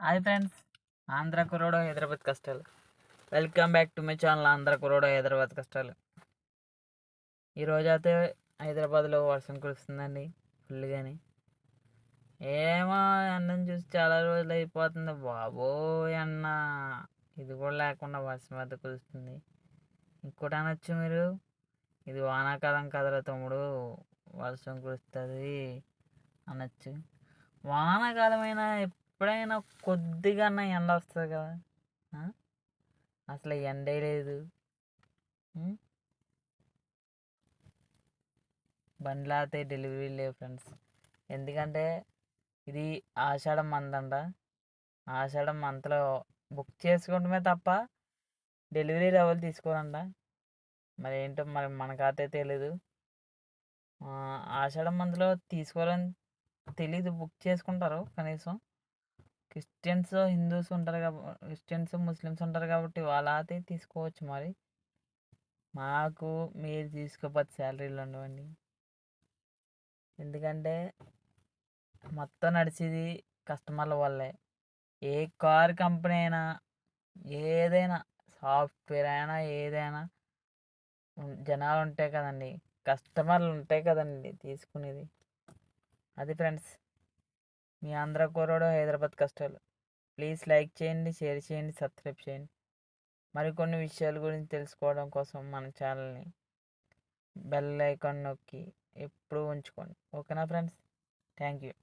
Hi friends, Andhra కురోడో హైదరాబాద్ కష్టాలు. Welcome back to my channel Andhra కురోడో హైదరాబాద్ కష్టాలు. ఈరోజు అయితే హైదరాబాద్లో వర్షం కురుస్తుందండి ఫుల్గాని. ఏమో ఎండను చూసి చాలా రోజులు అయిపోతుంది బాబోయ్ అన్న. ఇది కూడా లేకుండా వర్షం అయితే కురుస్తుంది. ఇంకోటి అనొచ్చు మీరు, ఇది వానాకాలం కదరా తమ్ముడు, వర్షం కురుస్తుంది అనొచ్చు. వానాకాలమైనా ఎప్పుడైనా కొద్దిగా ఎండ వస్తుంది కదా. అసలు ఎండే లేదు. బండ్లు అయితే డెలివరీ లేవు ఫ్రెండ్స్. ఎందుకంటే ఇది ఆషాఢం మంత్ అంట. ఆషాఢం మంత్లో బుక్ చేసుకోవడమే తప్ప డెలివరీ ఎవరు తీసుకోరంట. మరి ఏంటో మరి మనకైతే తెలీదు. ఆషాఢం మంత్లో తీసుకోవాలని తెలీదు, బుక్ చేసుకుంటారు కనీసం. క్రిస్టియన్స్ హిందూస్ ఉంటారు కాబట్టి, క్రిస్టియన్స్ ముస్లిమ్స్ ఉంటారు కాబట్టి వాళ్ళైతే తీసుకోవచ్చు. మరి మాకు మీరు తీసుకోకపోతే శాలరీలు ఉండవండి. ఎందుకంటే మొత్తం నడిచేది కస్టమర్ల వల్లే. ఏ కార్ కంపెనీ అయినా, ఏదైనా సాఫ్ట్వేర్ అయినా, ఏదైనా జనాలు ఉంటాయి కదండి, కస్టమర్లు ఉంటాయి కదండి తీసుకునేది. అది ఫ్రెండ్స్, మీ ఆంధ్ర కుర్రోడు హైదరాబాద్ కష్టాలు. ప్లీజ్ లైక్ చేయండి, షేర్ చేయండి, సబ్స్క్రైబ్ చేయండి. మరికొన్ని విషయాల గురించి తెలుసుకోవడం కోసం మన ఛానల్ని బెల్ ఐకాన్ నొక్కి ఎప్పుడూ ఉంచుకోండి. ఓకేనా ఫ్రెండ్స్? Thank you.